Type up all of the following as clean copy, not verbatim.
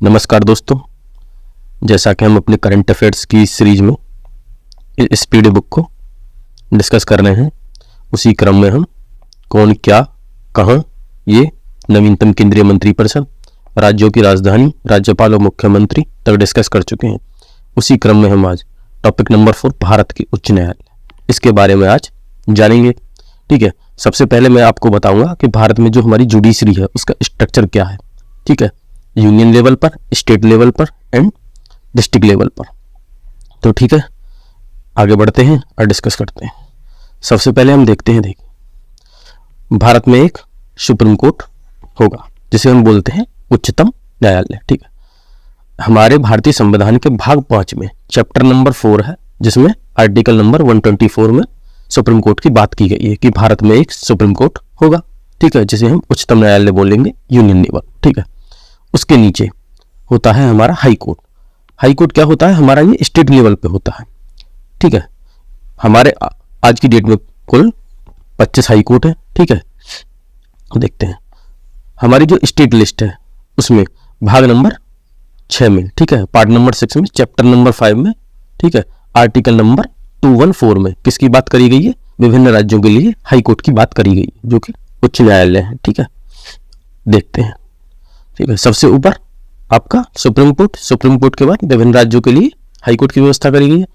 नमस्कार दोस्तों, जैसा कि हम अपने करंट अफेयर्स की सीरीज में इस पीडी बुक को डिस्कस कर रहे हैं, उसी क्रम में हम कौन क्या कहाँ ये नवीनतम केंद्रीय मंत्रिपरिषद, राज्यों की राजधानी, राज्यपाल और मुख्यमंत्री तक डिस्कस कर चुके हैं। उसी क्रम में हम आज टॉपिक नंबर 4 भारत के उच्च न्यायालय, इसके बारे में आज जानेंगे। ठीक है, सबसे पहले मैं आपको बताऊंगा कि भारत में जो हमारी जुडिशरी है उसका स्ट्रक्चर क्या है। ठीक है, यूनियन लेवल पर, स्टेट लेवल पर एंड डिस्ट्रिक्ट लेवल पर। तो ठीक है, आगे बढ़ते हैं और डिस्कस करते हैं। सबसे पहले हम देखते हैं, देखिए भारत में एक सुप्रीम कोर्ट होगा जिसे हम बोलते हैं उच्चतम न्यायालय। ठीक है, हमारे भारतीय संविधान के भाग 5 में चैप्टर नंबर 4 है, जिसमें आर्टिकल नंबर 124 में सुप्रीम कोर्ट की बात की गई है कि भारत में एक सुप्रीम कोर्ट होगा। ठीक है, जिसे हम उच्चतम न्यायालय बोलेंगे, यूनियन लेवल। ठीक है, उसके नीचे होता है हमारा हाई कोर्ट। हाई कोर्ट क्या होता है हमारा, ये स्टेट लेवल पे होता है। ठीक है, हमारे आज की डेट में कुल 25 हाई कोर्ट है। ठीक है, देखते हैं हमारी जो स्टेट लिस्ट है उसमें भाग नंबर 6 में, ठीक है, पार्ट नंबर 6 में, चैप्टर नंबर 5 में, ठीक है, आर्टिकल नंबर 214 में किसकी बात करी गई है, विभिन्न राज्यों के लिए हाई कोर्ट की बात करी गई है, जो कि उच्च न्यायालय है। ठीक है, देखते हैं। ठीक है, सबसे ऊपर आपका सुप्रीम कोर्ट, सुप्रीम कोर्ट के बाद विभिन्न राज्यों के लिए हाई कोर्ट की व्यवस्था करी गई है।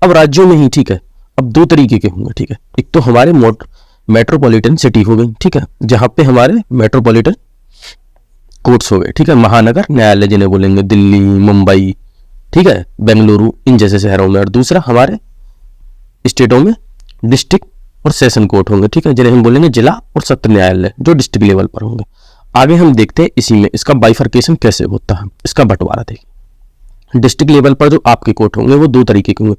अब राज्यों में ही, ठीक है, अब 2 तरीके के होंगे। ठीक है, एक तो हमारे मेट्रोपॉलिटन सिटी हो गई, ठीक है, जहां पे हमारे मेट्रोपॉलिटन कोर्ट्स हो गए। ठीक है, महानगर न्यायालय जिन्हें बोलेंगे, दिल्ली, मुंबई, ठीक है, बेंगलुरु, इन जैसे शहरों में। और दूसरा हमारे स्टेटों में डिस्ट्रिक्ट और सेशन कोर्ट होंगे। ठीक है, जिन्हें हम बोलेंगे जिला और सत्र न्यायालय, जो डिस्ट्रिक्ट लेवल पर होंगे। आगे हम देखते हैं इसी में इसका बाइफर्केशन कैसे होता है, इसका बंटवारा देखिए। डिस्ट्रिक्ट लेवल पर जो आपके कोर्ट होंगे वो 2 तरीके के होंगे,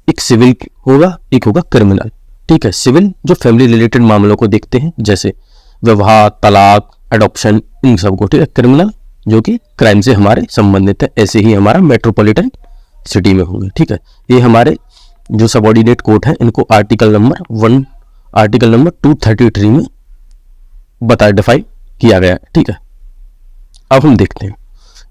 एक सिविल होगा, एक होगा क्रिमिनल। ठीक है, सिविल जो फैमिली रिलेटेड मामलों को देखते हैं, जैसे विवाह, तलाक, एडॉप्शन, इन सब को। ठीक है, क्रिमिनल जो कि क्राइम से हमारे संबंधित है, ऐसे ही हमारा मेट्रोपॉलिटन सिटी में होंगे। ठीक है, ये हमारे जो सबऑर्डिनेट कोर्ट है, इनको आर्टिकल नंबर 233 में डिफाइन किया गया है। ठीक है, अब हम देखते हैं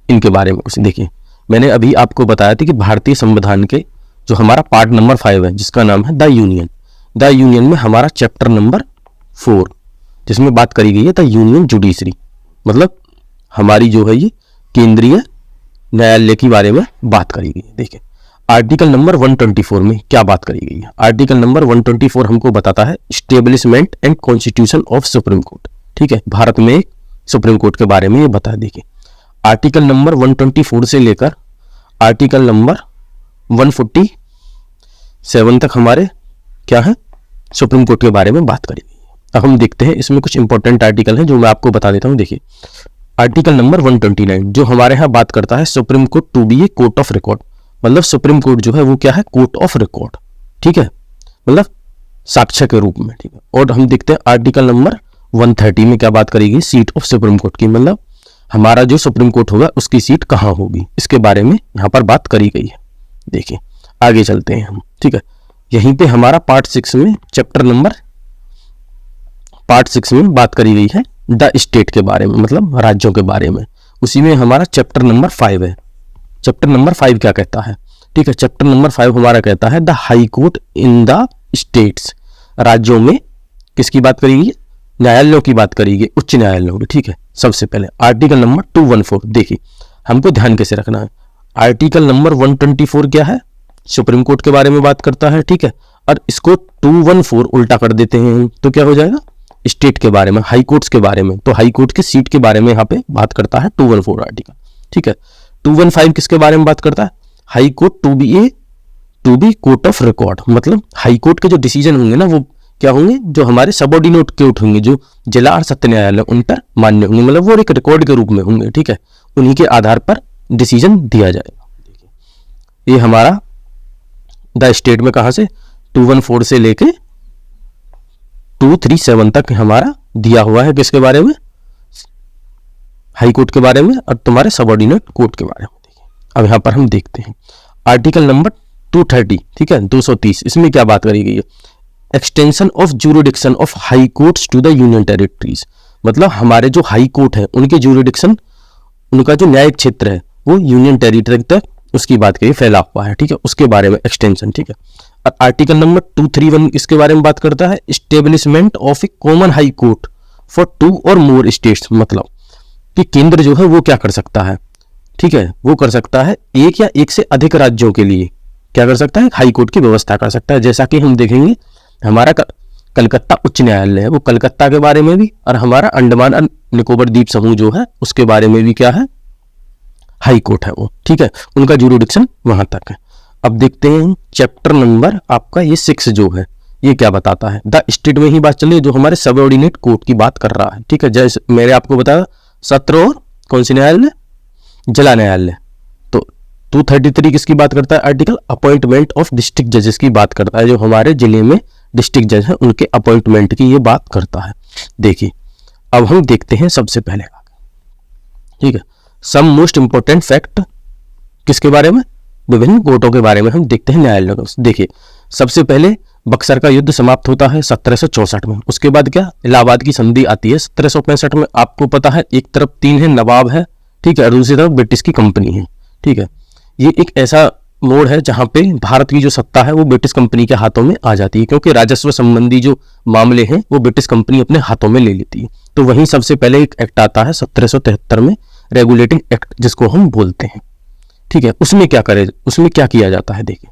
इनके बारे में कुछ। देखिए, मैंने अभी आपको बताया था कि भारतीय संविधान के जो हमारा पार्ट नंबर 5 है, जिसका नाम है द यूनियन में हमारा चैप्टर नंबर 4, जिसमें बात करी गई है द यूनियन जुडिशरी, मतलब हमारी जो है ये केंद्रीय न्यायालय के बारे में बात करी गई है। देखिए, आर्टिकल नंबर 124 में क्या बात करी गई है। आर्टिकल नंबर 124 हमको बताता है establishment and constitution of supreme court. ठीक है, भारत में एक सुप्रीम कोर्ट के बारे में ये बता। देखिए, आर्टिकल नंबर 124 से लेकर आर्टिकल नंबर 147 तक हमारे क्या है, सुप्रीम कोर्ट के बारे में बात करी गई है। अब हम देखते हैं, इसमें कुछ इंपॉर्टेंट आर्टिकल हैं जो मैं आपको बता देता हूं। देखिए, आर्टिकल नंबर 129 जो हमारे यहाँ बात करता है Supreme Court to be a court of record, मतलब सुप्रीम कोर्ट जो है वो क्या है, कोर्ट ऑफ रिकॉर्ड। ठीक है, मतलब साक्ष्य के रूप में। ठीक है, और हम देखते हैं आर्टिकल नंबर 130 में क्या बात करेगी, सीट ऑफ सुप्रीम कोर्ट की, मतलब हमारा जो सुप्रीम कोर्ट होगा उसकी सीट कहाँ होगी, इसके बारे में यहाँ पर बात करी गई है। देखिए, आगे चलते हैं हम। ठीक है, यहीं पे हमारा पार्ट 6 में पार्ट 6 में बात करी गई है द स्टेट के बारे में, मतलब राज्यों के बारे में। उसी में हमारा चैप्टर नंबर 5 है। चैप्टर नंबर 5 क्या कहता है, ठीक है, चैप्टर नंबर 5 हमारा कहता है the high court in the states, राज्यों में किसकी बात करी गई, न्यायालयों की बात करेगी, उच्च न्यायालयों की। ठीक है, सबसे पहले आर्टिकल नंबर 214, देखिए हमको ध्यान कैसे रखना है। आर्टिकल नंबर 124 क्या है, सुप्रीम कोर्ट के बारे में बात करता है। ठीक है, और इसको 214 उल्टा कर देते हैं तो क्या हो जाएगा, स्टेट के बारे में, हाई कोर्ट्स के बारे में। तो हाई कोर्ट की सीट के बारे में यहाँ पे बात करता है 214 आर्टिकल। ठीक है, 215 किसके बारे में बात करता है, High Court to be court of record, मतलब हाई कोर्ट के जो डिसीजन होंगे ना वो क्या होंगे, जो हमारे सबऑर्डिनेट कोर्ट होंगे, जो जिला और सत्र न्यायालय, उन पर मान्य होंगे, मतलब वो एक रिकॉर्ड के रूप में होंगे। ठीक है, उन्हीं के आधार पर डिसीजन दिया जाएगा। ये हमारा द स्टेट में कहां से 214 से लेके 237 तक हमारा दिया हुआ है, किसके बारे में, हाई कोर्ट के बारे में और तुम्हारे सबऑर्डिनेट कोर्ट के बारे में। देखिए, अब यहां पर हम देखते हैं आर्टिकल नंबर 230, ठीक है, 230, इसमें क्या बात करी गई है, extension of jurisdiction of High Courts to the union territories, मतलब हमारे जो हाई कोर्ट है उनके ज्यूरिडिक्शन, उनका जो न्यायिक क्षेत्र है वो यूनियन टेरिटरी तक उसकी बात करिए फैला हुआ है, ठीक है, उसके बारे में एक्सटेंशन, ठीक है। और आर्टिकल नंबर 231 इसके बारे में बात करता है, establishment of A common high court for 2 और मोर स्टेट्स, मतलब कि केंद्र जो है वो क्या कर सकता है, ठीक है, वो कर सकता है एक या एक से अधिक राज्यों के लिए क्या कर सकता है, हाई कोर्ट की व्यवस्था कर सकता है। जैसा कि हम देखेंगे हमारा कलकत्ता उच्च न्यायालय है, वो कलकत्ता के बारे में भी, और हमारा अंडमान और निकोबार द्वीप समूह जो है उसके बारे में भी क्या है, हाई कोर्ट है वो, ठीक है, उनका जुरिडिक्शन वहां तक है। अब देखते हैं चैप्टर नंबर आपका ये 6 जो है ये क्या बताता है, द स्टेट में ही बात चल रही है, जो हमारे सबऑर्डिनेट कोर्ट की बात कर रहा है, ठीक है। जैसे मैंने आपको बताया सत्र और कौन सी न्यायालय, जिला न्यायालय। तो 233 किसकी बात करता है आर्टिकल, अपॉइंटमेंट ऑफ डिस्ट्रिक्ट जजेस की बात करता है, जो हमारे जिले में डिस्ट्रिक्ट जज है उनके अपॉइंटमेंट की ये बात करता है। देखिए अब हम देखते हैं सबसे पहले, ठीक है, सम मोस्ट इंपोर्टेंट फैक्ट किसके बारे में, विभिन्न कोर्टों के बारे में हम देखते हैं न्यायालयों को। देखिए सबसे पहले बक्सर का युद्ध समाप्त होता है 1764 में, उसके बाद क्या इलाहाबाद की संधि आती है 1765 में। आपको पता है एक तरफ 3 है नवाब है, ठीक है, और दूसरी तरफ ब्रिटिश की कंपनी है, ठीक है। ये एक ऐसा मोड़ है जहां पे भारत की जो सत्ता है वो ब्रिटिश कंपनी के हाथों में आ जाती है, क्योंकि राजस्व संबंधी जो मामले हैं वो ब्रिटिश कंपनी अपने हाथों में ले लेती है। तो वहीं सबसे पहले एक एक्ट आता है 1773 में, रेगुलेटिंग एक्ट जिसको हम बोलते हैं, ठीक है। उसमें क्या करे, उसमें क्या किया जाता है, देखिए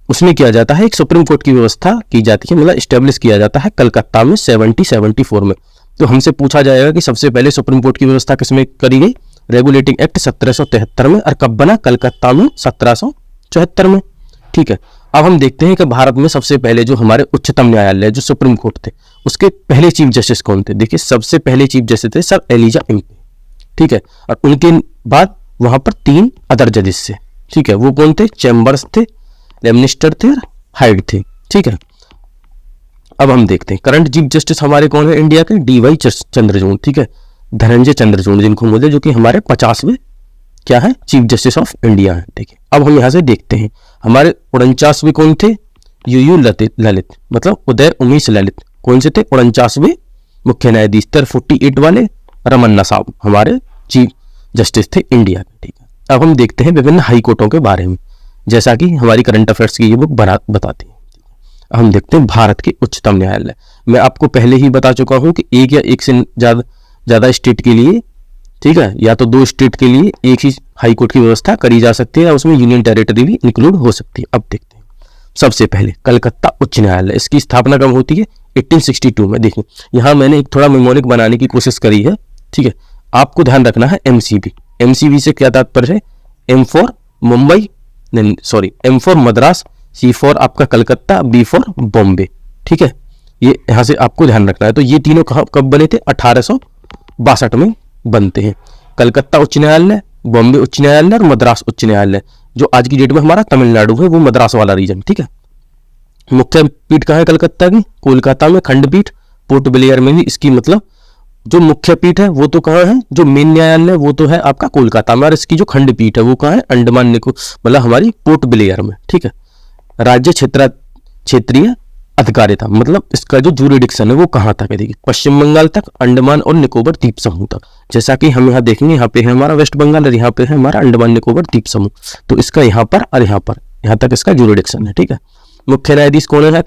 उसमें किया जाता है एक सुप्रीम कोर्ट की व्यवस्था की जाती है, मतलब स्टेब्लिश किया जाता है कलकत्ता में 1774 में। तो हमसे पूछा जाएगा कि सबसे पहले सुप्रीम कोर्ट की व्यवस्था किसमें करी गई, रेगुलेटिंग एक्ट 1773 में, और कब बना, कलकत्ता में 1774 में, ठीक है। अब हम देखते हैं कि भारत में सबसे पहले जो हमारे उच्चतम न्यायालय जो सुप्रीम कोर्ट थे उसके पहले चीफ जस्टिस कौन थे, देखिए सबसे पहले चीफ जस्टिस थे सर एलिजा इम्पे, ठीक है, और उनके बाद वहां पर 3 अदर जजेस थे, ठीक है, वो कौन थे, चैम्बर्स थे, लेमनिस्टर थे और हाइड थे, ठीक है। अब हम देखते हैं करंट चीफ जस्टिस हमारे कौन है इंडिया के, DY चंद्रचूड़, ठीक है, धनंजय चंद्रचूड़ जिनको बोलते हैं, जो कि हमारे 50वें क्या है चीफ जस्टिस ऑफ इंडिया है। देखिए अब हम यहां से देखते हैं हमारे 49वें कौन थे, UU ललित, मतलब उदय उमेश ललित, कौन से थे 49वें मुख्य न्यायाधीश थे, 48 वाले रमन्ना साहब हमारे चीफ जस्टिस थे इंडिया के, ठीक है। अब हम देखते हैं विभिन्न हाई कोर्टों के बारे में, जैसा कि हमारी करंट अफेयर्स की ये बुक बताती है। हम देखते हैं भारत के उच्चतम न्यायालय। मैं आपको पहले ही बता चुका हूं कि एक या एक से ज्यादा स्टेट के लिए, ठीक है, या तो 2 स्टेट के लिए एक ही हाई कोर्ट की व्यवस्था करी जा सकती है, या उसमें यूनियन टेरिटरी भी इंक्लूड हो सकती है। अब देखते हैं सबसे पहले कलकत्ता उच्च न्यायालय, इसकी स्थापना कब होती है, 1862 में। देखिए यहाँ मैंने एक थोड़ा मेमोरिक बनाने की कोशिश करी है, ठीक है, आपको ध्यान रखना है MCB से क्या तात्पर्य है, M फॉर मुंबई, नहीं sorry, M for Madras, C for आपका कलकत्ता, B फॉर बॉम्बे, ठीक है, ये यहां से आपको ध्यान रखना है। तो ये तीनों कब बने थे, 1862 में बनते हैं, कलकत्ता उच्च न्यायालय, बॉम्बे उच्च न्यायालय और मद्रास उच्च न्यायालय, जो आज की डेट में हमारा तमिलनाडु है, वो मद्रास वाला रीजन, ठीक है। मुख्य पीठ कहाँ है कलकत्ता की, कोलकाता में, खंडपीठ पोर्ट ब्लेयर में भी, इसकी मतलब जो मुख्य पीठ है वो तो कहाँ है, जो मेन न्यायालय वो तो है आपका कोलकाता में, और इसकी जो खंडपीठ है वो कहाँ है, अंडमान निकोबार, मतलब हमारी पोर्ट ब्लेयर में, ठीक है। राज्य क्षेत्रीय अधिकारिता, मतलब इसका जो जूरिडिक्शन है वो कहाँ तक है, देखिए पश्चिम बंगाल तक, अंडमान और निकोबार द्वीप समूह तक। जैसा कि हम यहाँ देखेंगे, यहाँ पे है हमारा वेस्ट बंगाल और यहाँ पे है हमारा अंडमान निकोबार द्वीप समूह, तो इसका यहाँ पर और यहाँ तक इसका जूरिडिक्शन है, ठीक है। मुख्य न्यायाधीश कौन है,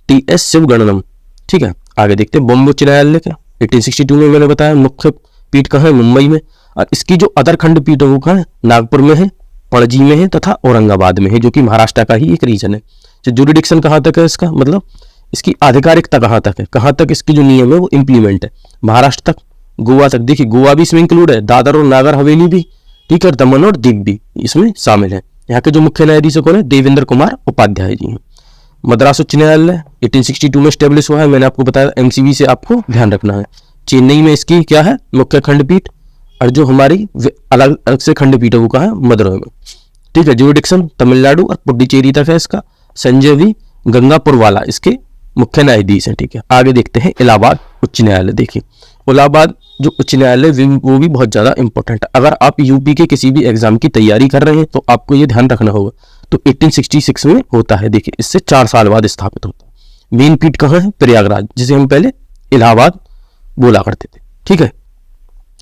TS शिवगणनम, ठीक है। आगे देखते हैं बॉम्बे उच्च न्यायालय का 1862 में मैंने बताया, मुख्य पीठ कहाँ है, मुंबई में, और इसकी जो अदर खंडपीठ है वो कहाँ है, नागपुर में है, पणजी में है तथा औरंगाबाद में है, जो कि महाराष्ट्र का ही एक रीजन है। जूरिडिक्शन कहाँ तक है इसका, मतलब इसकी आधिकारिकता कहाँ तक है, कहाँ तक इसकी जो नियम है वो इंप्लीमेंट है, महाराष्ट्र तक, गोवा तक। देखिए गोवा भी इसमें इंक्लूड है, दादर और नागर हवेली भी, ठीक है, दमन और दीव भी इसमें शामिल है। यहाँ के जो मुख्य न्यायाधीश कौन है, देवेंद्र कुमार उपाध्याय जी हैं। मद्रास उच्च न्यायालय 1862 में स्टेब्लिश हुआ है, मैंने आपको बताया, MCB से आपको ध्यान रखना है। चेन्नई में इसकी क्या है, मुख्य खंडपीठ, और जो हमारी अलग अलग से खंडपीठ है वो कहाँ है, मदुरई में, ठीक है। जूरिडिक्शन तमिलनाडु और पुडुचेरी तक है इसका। संजय V गंगापुर वाला इसके मुख्य न्यायाधीश हैं, ठीक है। आगे देखते हैं इलाहाबाद उच्च न्यायालय। देखिए इलाहाबाद जो उच्च न्यायालय वो भी बहुत ज्यादा इंपॉर्टेंट है। अगर आप यूपी के किसी भी एग्जाम की तैयारी कर रहे हैं तो आपको ये ध्यान रखना होगा। तो 1866 में होता है, देखिए इससे 4 साल बाद स्थापित होता है। मेन पीठ कहाँ है, प्रयागराज, जिसे हम पहले इलाहाबाद बोला करते थे, ठीक है।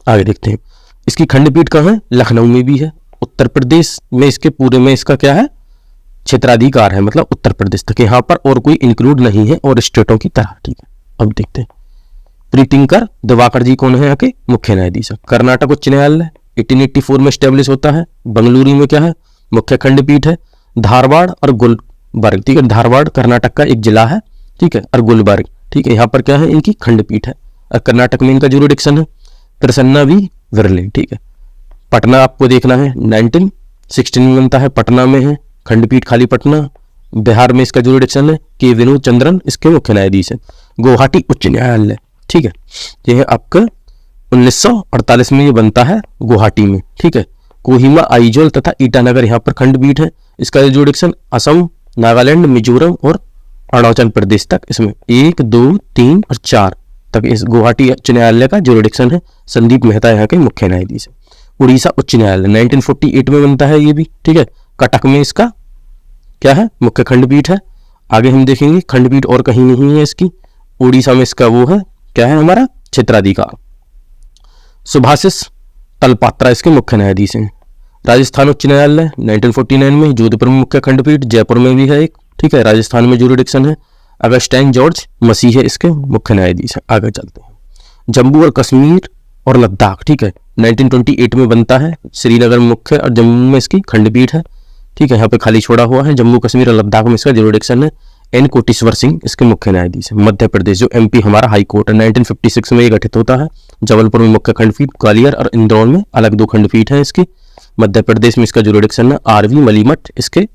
आगे देखते हैं इसकी खंडपीठ कहाँ है, लखनऊ में भी है, उत्तर प्रदेश में इसके पूरे में इसका क्या है, क्षेत्राधिकार है, मतलब उत्तर प्रदेश तक, यहाँ पर और कोई इंक्लूड नहीं है और स्टेटों की तरह। ठीक है, अब देखते हैं प्रीतिंकर दिवाकर जी कौन है यहाँ के मुख्य न्यायाधीश। कर्नाटक उच्च न्यायालय 1884 में स्टेब्लिश होता है। बंगलुरु में क्या है, मुख्य खंडपीठ है। धारवाड़ और गुलबर्ग, ठीक है, धारवाड़ कर्नाटक का एक जिला है, ठीक है, और गुलबर्ग, ठीक है, यहाँ पर क्या है, इनकी खंडपीठ है और कर्नाटक में इनका जुरिडिक्शन है। प्रसन्ना वी विरले, ठीक है। पटना आपको देखना है, 1916 में बनता है, पटना में है खंडपीठ, खाली पटना। बिहार में इसका जुरिडिक्शन है, के विनोद चंद्रन इसके मुख्य न्यायाधीश है। गुवाहाटी उच्च न्यायालय, ठीक है, ये है आपका 1948 में ये बनता है गुवाहाटी में, ठीक है। कोहिमा, आइजोल तथा ईटानगर यहाँ पर खंडपीठ है। इसका जुरिडिक्शन असम, नागालैंड, मिजोरम और अरुणाचल प्रदेश तक, इसमें 1, 2, 3 और 4 तक इस गुवाहाटी उच्च न्यायालय का जुरिडिक्शन है। संदीप मेहता यहाँ के मुख्य न्यायाधीश है। उड़ीसा उच्च न्यायालय 1948 में बनता है ये भी, ठीक है। कटक में इसका क्या है, मुख्य खंडपीठ है। आगे हम देखेंगे खंडपीठ और कहीं नहीं है इसकी। उड़ीसा में इसका वो है, क्या है हमारा, क्षेत्राधिकार। सुभाषिस तलपात्रा इसके मुख्य न्यायाधीश हैं। राजस्थान उच्च न्यायालय 1949 में, जोधपुर में मुख्य खंडपीठ, जयपुर में भी है एक, ठीक है, राजस्थान में जुरिडिक्शन है। अगस्टाइन जॉर्ज मसीह है इसके मुख्य न्यायाधीश है। आगे चलते हैं जम्मू और कश्मीर और लद्दाख, ठीक है, 1928 में बनता है। श्रीनगर में मुख्य और जम्मू में इसकी खंडपीठ है, ठीक है, यहाँ पे खाली छोड़ा हुआ है। जम्मू कश्मीर और लद्दाख में इसका जुरिडिक्शन है। एन कोटेश्वर सिंह इसके मुख्य न्यायाधीश है। मध्य प्रदेश जो एमपी हमारा हाई कोर्ट है, 1956 में ये गठित होता है। जबलपुर में मुख्य खंडपीठ, ग्वालियर और इंदौर में अलग 2 खंडपीठ है इसकी। मध्य प्रदेश में इसका जुरिडिक्शन है। आरवी मलीमठ इसके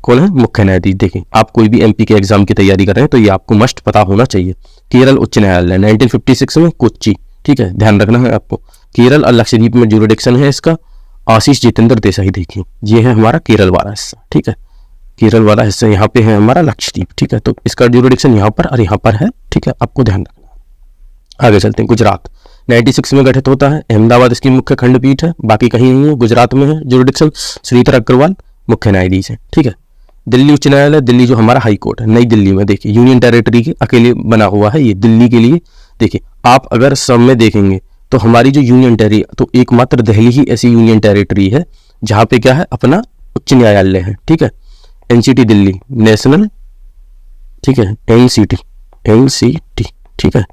कौन है, मुख्य न्यायाधीश। देखिए आप कोई भी एमपी के एग्जाम की तैयारी कर रहे हैं तो ये आपको मस्ट पता होना चाहिए। केरल उच्च न्यायालय 1956 में कोच्चि, ठीक है, ध्यान रखना है आपको। केरल और लक्षद्वीप में जुरिडिक्शन है इसका। आशीष जितेंद्र देसाई, देखिए ये है हमारा केरल वाला हिस्सा, ठीक है, केरल वाला हिस्सा यहाँ पे है हमारा लक्षद्वीप, ठीक है, तो इसका जुरिडिक्शन यहाँ पर और यहाँ पर है, ठीक है, आपको ध्यान रखना। आगे चलते हैं गुजरात 96 में गठित होता है। अहमदाबाद इसकी मुख्य खंडपीठ है, बाकी कहीं नहीं है, गुजरात में है जुरिडिक्शन। श्रीधर अग्रवाल मुख्य न्यायाधीश है, ठीक है। दिल्ली उच्च न्यायालय, दिल्ली जो हमारा हाई कोर्ट है, नई दिल्ली में, देखिए यूनियन टेरिटरी के अकेले बना हुआ है ये दिल्ली के लिए। देखिए आप अगर सब में देखेंगे तो हमारी जो यूनियन टेरिटरी, तो एकमात्र दिल्ली ही ऐसी यूनियन टेरिटरी है जहाँ पे क्या है, अपना उच्च न्यायालय है, ठीक है। एनसीटी दिल्ली नेशनल, ठीक है, एनसीटी, ठीक है,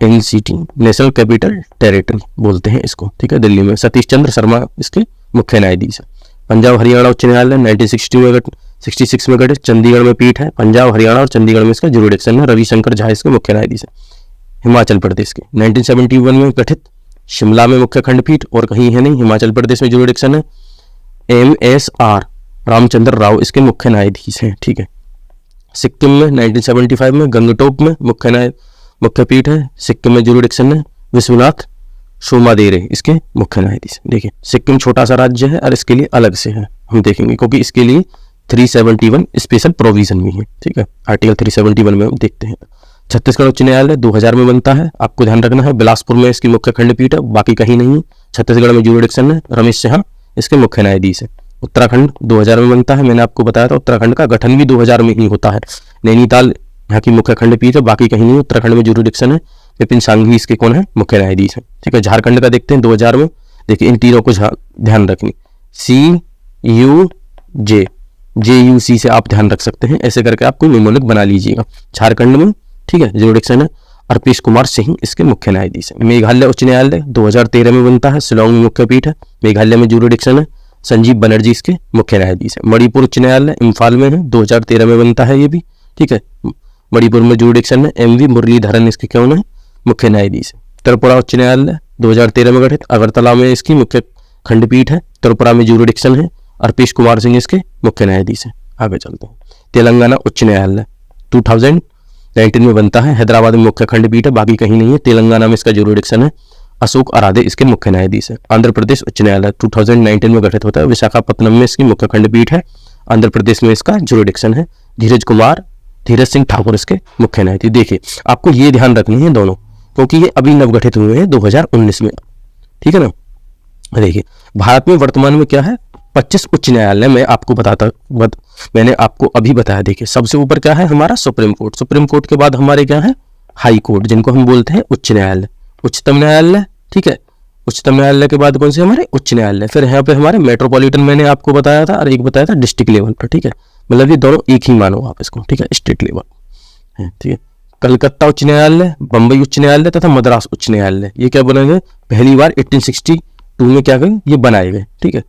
एनसीटी नेशनल कैपिटल टेरिटरी बोलते हैं इसको, ठीक है, दिल्ली में। सतीश चंद्र शर्मा इसके मुख्य न्यायाधीश है। पंजाब हरियाणा उच्च न्यायालय 1966 में गठित, चंडीगढ़ में पीठ है। पंजाब हरियाणा और चंडीगढ़ में इसका जुरिडिक्शन है। रविशंकर झा इसके मुख्य न्यायाधीश है। हिमाचल प्रदेश के 1971 में गठित, शिमला में मुख्य खंडपीठ और कहीं है नहीं, हिमाचल प्रदेश में जुरिडिक्शन है। MSR रामचंद्र राव इसके मुख्य न्यायाधीश हैं, ठीक है। सिक्किम में 1975 में गंगटोक में मुख्य पीठ है। सिक्किम में जुरिडिक्शन है। विश्वनाथ सोमादेरे इसके मुख्य न्यायाधीश। देखिए सिक्किम छोटा सा राज्य है और इसके लिए अलग से है, हम देखेंगे, क्योंकि इसके लिए 371 स्पेशल प्रोविजन भी है, ठीक है, आर्टिकल 371 में हम देखते हैं। छत्तीसगढ़ उच्च न्यायालय 2000 में बनता है, आपको ध्यान रखना है। बिलासपुर में इसकी मुख्य खंडपीठ है, बाकी कहीं नहीं है। छत्तीसगढ़ में जुरिडिक्शन है। रमेश सिन्हा इसके मुख्य न्यायाधीश है। उत्तराखंड 2000 में बनता है, मैंने आपको बताया था उत्तराखंड का गठन भी 2000 में ही होता है। नैनीताल यहाँ की मुख्य खंडपीठ है, बाकी कहीं नहीं। उत्तराखंड में जुरिडिक्शन है। विपिन सांघवी इसके कौन है, मुख्य न्यायाधीश है, ठीक है। झारखंड का देखते हैं 2000 में। देखिए इन तीनों को ध्यान रखनी, CUJ से आप ध्यान रख सकते हैं, ऐसे करके आपको निमोनिक बना लीजिएगा। झारखंड में, ठीक है, जुरिडिक्शन है। अर्पेश कुमार सिंह इसके मुख्य न्यायाधीश है। मेघालय उच्च न्यायालय 2013 में बनता है, शिलोंग में मुख्य पीठ है। मेघालय में जुरिडिक्शन है। संजीव बनर्जी इसके मुख्य न्यायाधीश है। मणिपुर उच्च न्यायालय इम्फाल में है, 2013 में बनता है ये भी, ठीक है। मणिपुर में जुरिडिक्शन है। MV मुरलीधरन इसके कौन है, मुख्य न्यायाधीश है। त्रिपुरा उच्च न्यायालय 2013 में गठित, अगरतला में इसकी मुख्य खंडपीठ है। त्रिपुरा में जुरिडिक्शन है। अर्पेश कुमार सिंह इसके मुख्य न्यायाधीश है। आगे चलते हैं। तेलंगाना उच्च न्यायालय 2019 में बनता है, हैदराबाद में मुख्य खंडपीठ है, बाकी कहीं नहीं है। तेलंगाना में इसका जुरिडिक्शन है। अशोक अराधे इसके मुख्य न्यायाधीश है। आंध्र प्रदेश उच्च न्यायालय 2019 में गठित होता है, विशाखापत्तनम में इसकी मुख्य खंडपीठ है। आंध्र प्रदेश में इसका जुरिडिक्शन है। धीरज सिंह ठाकुर इसके मुख्य न्यायाधीश। देखिए आपको ये ध्यान रखनी है दोनों, क्योंकि ये अभी नवगठित हुए हैं 2019 में, ठीक है ना। देखिए भारत में वर्तमान में क्या है, 25 उच्च न्यायालय में आपको मैंने आपको अभी बताया। देखिए सबसे ऊपर क्या है हमारा सुप्रीम कोर्ट, सुप्रीम कोर्ट के बाद हमारे क्या है हाई कोर्ट, जिनको हम बोलते हैं उच्च न्यायालय, उच्चतम न्यायालय, ठीक है। उच्चतम न्यायालय के बाद कौन से हमारे उच्च न्यायालय, फिर यहाँ पे हमारे मेट्रोपॉलिटन मैंने आपको बताया था और एक बताया था डिस्ट्रिक्ट लेवल पर, ठीक है, मतलब ये दोनों एक ही मानो आप इसको, ठीक है, स्टेट लेवल है, ठीक है। कलकत्ता उच्च न्यायालय, बम्बई उच्च न्यायालय तथा मद्रास उच्च न्यायालय, ये क्या बने गए, पहली बार 1862 में क्या गए, ये बनाए गए, ठीक है।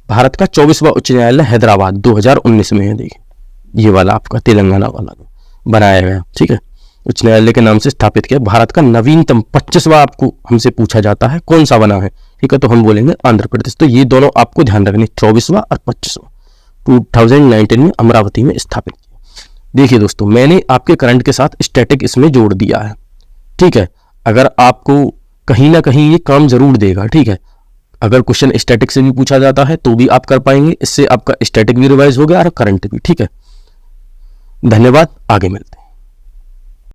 भारत का 24वां उच्च न्यायालय हैदराबाद 2019 में है, देखिए ये वाला आपका तेलंगाना वाला बनाया गया, ठीक है, उच्च न्यायालय के नाम से स्थापित किया। भारत का नवीनतम 25वां आपको हमसे पूछा जाता है कौन सा बना है, ठीक है, तो हम बोलेंगे आंध्र प्रदेश। तो ये दोनों आपको ध्यान रखने, 24वां और 25वां 2019 में अमरावती में स्थापित किया। देखिए दोस्तों, मैंने आपके करंट के साथ स्टैटिक इसमें जोड़ दिया है, ठीक है, अगर आपको कहीं ना कहीं ये काम जरूर देगा, ठीक है। अगर क्वेश्चन स्टैटिक से भी पूछा जाता है तो भी आप कर पाएंगे, इससे आपका स्टैटिक भी रिवाइज हो गया और करंट भी, ठीक है। धन्यवाद, आगे मिलते हैं।